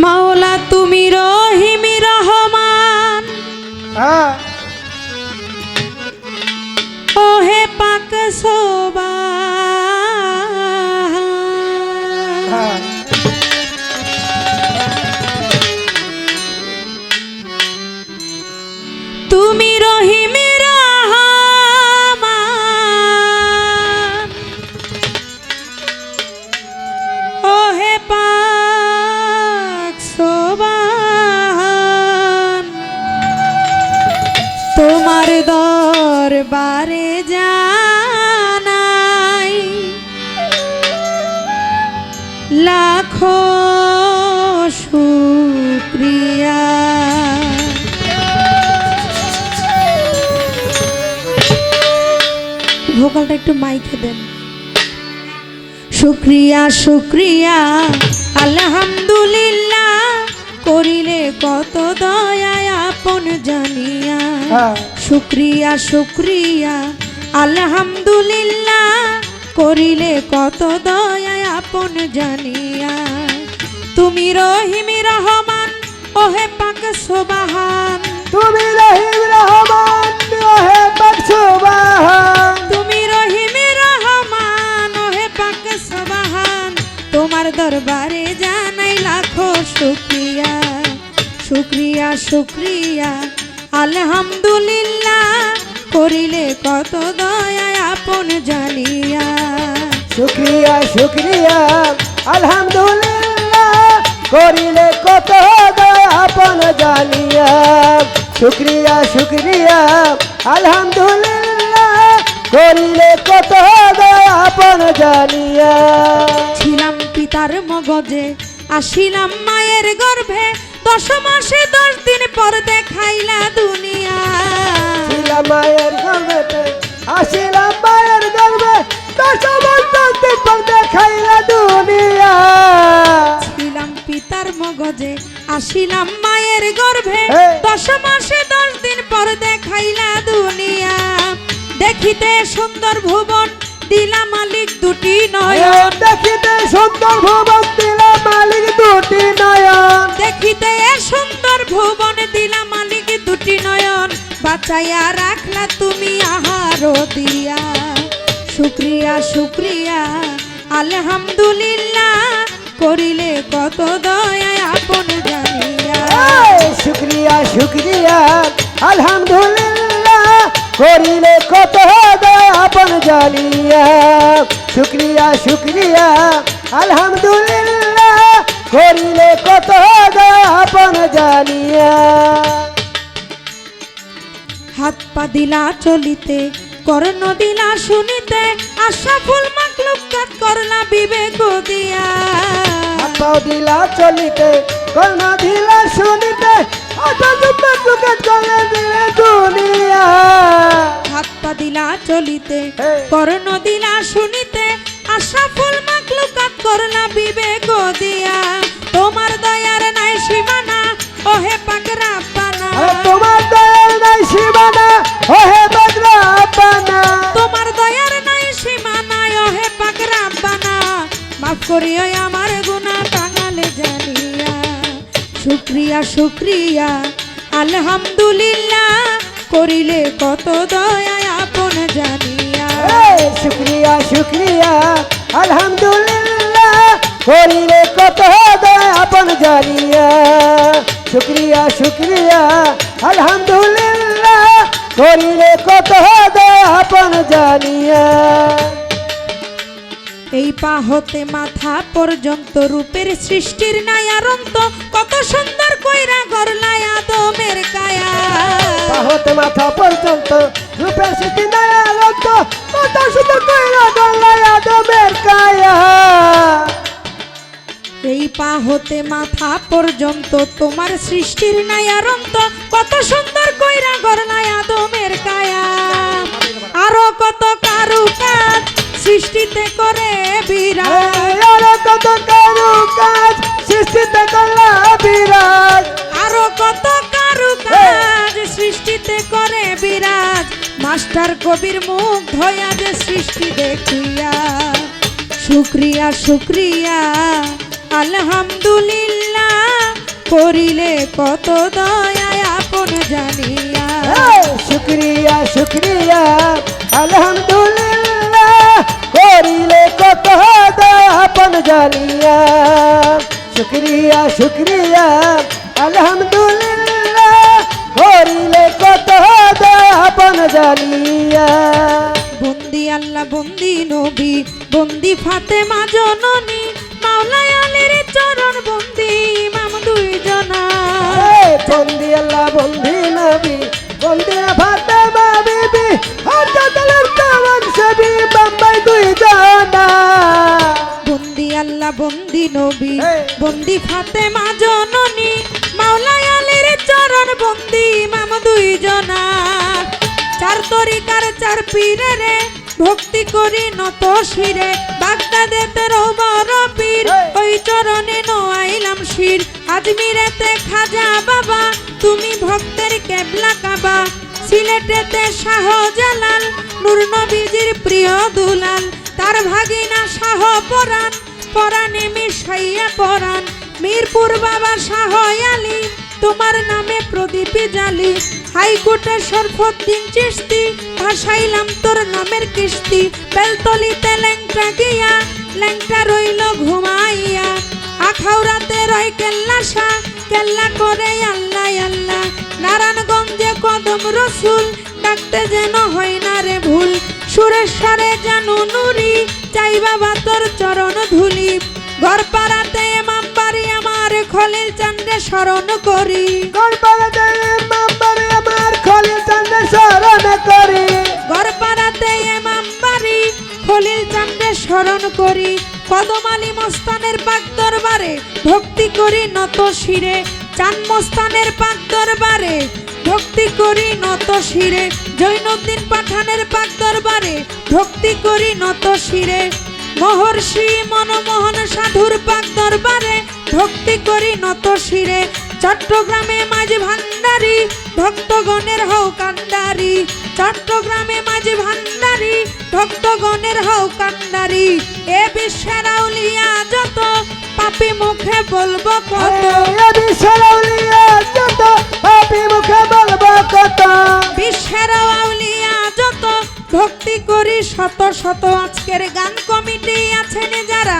মাওলা তুমি রহিম রহমান ওহে পাক সোবাহান তুমি রহিম রহমান ওহে পাক সোবাহান তোমার দরবারে জানাই লাখো শুকরিয়া। ভোকালটা একটু মাইকে দেন। শুকরিয়া শুকরিয়া আলহামদুলিল্লাহ করিলে কত দয়ায় আপন জানিয়া। শুকরিয়া শুকরিয়া আলহামদুলিল্লাহ করিলে কত দয়ায় আপন জানিয়া। তুমি রহিম রহমান ওহে পাক সোবাহান তুমি রহিম রহমান ওহে পাক সোবাহান তুমি রহিম রহমান ওহে পাক সোবাহান তোমার দরবারে জানাই লাখো শুকরিয়া। শুকরিয়া শুকরিয়া আলহামদুলিল্লাহ করিলে কত দয়ায় আপন জানিয়া। শুকরিয়া শুকরিয়া আলহামদুলিল্লাহ করিলে কত দয়া আপন জানিয়া। শুকরিয়া শুকরিয়া আলহামদুলিল্লাহ করিলে কত দয়া আপন জানিয়া। ছিলাম পিতার মগজে আসিলাম মায়ের গর্ভে 10 মাসে 10 দিন পর দেখাইলা দুনিয়া। ছিলাম মায়ের গর্ভে আসিলাম মায়ের গর্ভে 10 মাস 10 দিন পর দেখাইলা দুনিয়া। ছিলাম পিতার মগজে আসিলাম মায়ের গর্ভে 10 মাসে 10 দিন পর দেখাইলা দুনিয়া। দেখিতে সুন্দর ভুবন দিলা মালিক দুটি নয়ন। দেখিতে সুন্দর ভুবন দিলা মালিক দুটি নয়ন। দেখিতে সুন্দর ভুবন দিলা মালিক দুটি নয়ন। বাঁচাইয়া রাখলা তুমি আহার দিয়া। শুকরিয়া শুকরিয়া আলহামদুলিল্লাহ করিলে কত দয়ায় আপন জানিয়া। শুকরিয়া শুকরিয়া আলহামদুলিল্লাহ করিলে কত দয়া আপন জানিয়া। শুকরিয়া শুকরিয়া আলহামদুলিল্লাহ করিলে কত দয়া আপন জানিয়া। হাত পা দিলা চলিতে কর্ণ দিলা শুনিতে আশা ফুল মাকলুকাত করলা বিবেক দিয়া। হাত পা দিলা চলিতে কর্ণ দিলা শুনিতে আশা ফুল মাকলুকাত করলা বিবেক দুনিয়া। হাত পা দিলা চলিতে কর্ণ দিলা শুনিতে আশা ফুল মাকলুকাত করলা বিবেক দিয়া। তোমার দয়ার নাই সীমানা ওহে পাক রাব্বানা। তোমার দয়ার নাই সীমানা ওহে পাক রাব্বানা। তোমার দয়ার নাই সীমানা ওহে পাক রাব্বানা। মাফ করিও আমার গুনাহ টাঙালে জানিয়া। শুকরিয়া শুকরিয়া আলহামদুলিল্লাহ করিলে কত দয়ায় আপন জানিয়া। শুকরিয়া শুকরিয়া আলহামদুলিল্লাহ করিলে কত দয়া আপন জানিয়া। শুকরিয়া শুকরিয়া আলহামদুলিল্লাহ করিলে কত দয়া আপন জানিয়া। এই পা হতে মাথা পর্যন্ত রূপের সৃষ্টির নায়ারন্ত কত সুন্দর কইরা গড়লাই আদমের কায়া। পা হতে মাথা পর্যন্ত রূপের সৃষ্টি নায়ারন্ত কত সুন্দর কইরা গড়লাই আদমের কায়া। এই পা হতে মাথা পর্যন্ত তোমার সৃষ্টির নাই আর অন্ত। কত সুন্দর কইরা গড়লাই আদমের কায়া, আরো কত কারুকাজ সৃষ্টিতে করে বিরাট। আরো কত কারুকাজ সৃষ্টিতে করলা বিরাট। আরো কত কারুকাজ সৃষ্টিতে করে বিরাজ। মাস্টার কবির মুখ ধয়া যে সৃষ্টি দেখিয়া, শুক্রিয়া শুক্রিয়া আলহামদুলিল্লাহ, করিলে কত দয়া আপন জানিয়া। শুক্রিয়া শুক্রিয়া আলহামদুলিল্লাহ, করিলে কত দয়া আপন জানিয়া। শুক্রিয়া শুক্রিয়া আলহামদুলিল্লাহ, করিলে কত দয়া আপন জানিয়া। বন্দি আল্লাহ বন্দি নবী বন্দি ফাতেমা জননী, মাওলাই আলীর চরণ বন্দি ইমাম দুইজনা। বন্দি আল্লাহ বন্দি নবী বন্দি ফাতেমা বিবি, হযরতুল চরণ সেবী বাম্বাই দুইজনা। বন্দি আল্লাহ বন্দি নবী বন্দি ফাতেমা জননী, মাওলাই আলীর চরণ বন্দি ইমাম দুইজনা। চার তরিকার চার পীরে ভক্তি করি নত শিরে, বাগদাদেতে বড় পীর ওই চরণে নোয়াইলাম শির। আজমিরেতে খাজা বাবা তুমি ভক্তের কেবলা কাবা, সিলেটেতে শাহজালাল নূর নবীজির প্রিয় দুলাল। তার ভাগিনা শাহ পরাণ পরাণে মিশাইয়া পরাণ, মিরপুর বাবা শাহ আলী তোমার নামে প্রদীপ জালি। হাইকোর্টে শরফুদ্দিন চিশতি ভাসাইলাম তোর নামের কিস্তি। বেলতলিতে ল্যাংটা গিয়া ল্যাংটা রইল ঘুমাইয়া, আখাউড়াতে রয় কেল্লা শাহ কেল্লা করে আল্লাহ আল্লাহ। নারায়ণগঞ্জে কদম রসুল ডাকতে যেন হয় না রে ভুল। সুরেশ্বরে জানু নুরি চাই বাবা তোর চরণ ধুলি। গড়পাড়াতে এমাম বাড়ি আমার খলিল চান্দে স্মরণ করি। গড়পাড়াতে ইমাম বাড়ি আমার খলিল চান্দে স্মরণ করি। গড়পাড়াতে এমাম বাড়ি খলিল চান্দে স্মরণ করি। কদম আলী মস্তানের পাক দরবারে ভক্তি করি নত শিরে। চান মস্তানের পাক দরবারে ভক্তি করি নত শিরে। জৈনুদ্দিন পাঠানের পাক দরবারে ভক্তি করি নত শিরে। মহর্ষি মনমোহন সাধুর পাক দরবারে ভক্তি করি নত শিরে। চট্টগ্রামে মাঝি ভান্ডারি ভক্তগণের হও কান্ডারি। চট্টগ্রামে মাঝি ভান্ডারি ভক্তগণের হও কান্ডারি। এ বিশ্বের আউলিয়া যত পাপী মুখে বলবো কত। বিশ্বের আউলিয়া যত পাপী মুখে বলবো কত। বিশ্বের আউলিয়া যত ভক্তি করি শত শত। আজকের গান কমিটি আছেন যারা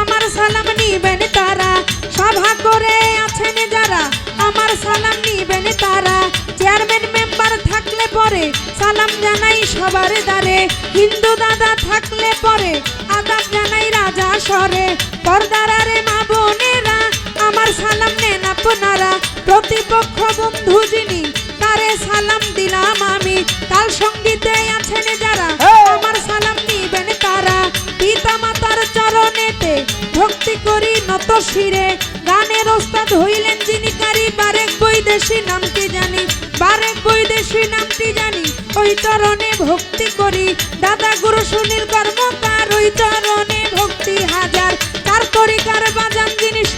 আমার সালাম নিবেন তারা। সভা করে আছেন যারা আমার সালাম নিবেন তারা। চেয়ারম্যান মেম্বার থাকলে পরে সালাম জানাই সবার দ্বারে। হিন্দু দাদা থাকলে পরে আদাব জানাই রাজা স্বরে। পর্দারে মা বোনেরা আমার সালাম নেন আপনারা। প্রতিপক্ষ বন্ধু যিনি তারে সালাম দিলাম আমি। তাল সঙ্গীতে আছেন যারা আমার সালাম নিবেন তারা। পিতা মাতার চরণেতে ভক্তি করি নত শিরে। গানের ওস্তাদ হইলেন যিনি কারি বারেক বৈদেশী নামটি জানি। বারেক বৈদেশী নামটি জানি ওই চরণে ভক্তি করি। দাদা গুরু সুনীল কর্মকার ওই চরণে ভক্তি হাজার। তার তরিকার বাজান জিনিস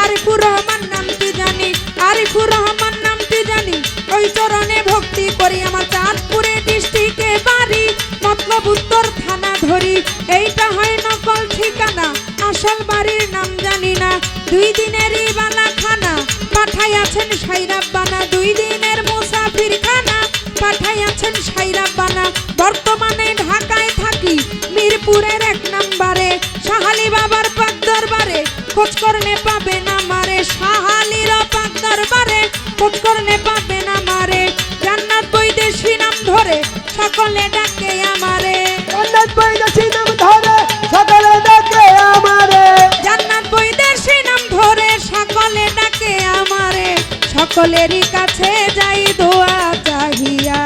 আরিফুর রহমান নামটি জানি। আরিফুর রহমান নামটি জানি ওই চরণে ভক্তি করি। আমার চাঁদপুরে ডিস্ট্রিক্টে বাড়ি মতলব উত্তর থানা ধরি। এইটা হয় নকল ঠিকানা আসল বাড়ির নাম জানি না। 2 দিনেরই বালা খানা পাঠাইয়াছেন সাইরাব্বানা। 2 দিনের মুসাফির খানা পাঠাইয়াছেন সাইরাব্বানা। বর্তমানে ঢাকায় থাকি মিরপুরের 1 নম্বরে। শাহালি বাবার পাক দরবারে খোঁজ করলে পাবে না মারে। শাহালির পাক দরবারে খোঁজ করলে পাবে না মারে। জান্নাত বৈদেশী নাম ধরে সকলে ডাকে আমারে। জান্নাত বৈদেশী নাম ধরে সকলে ডাকে আমারে। জান্নাত বৈদেশী নাম ধরে সকলে ডাকে আমারে। সকলেরই কাছে যাই দোয়া চাহিয়া।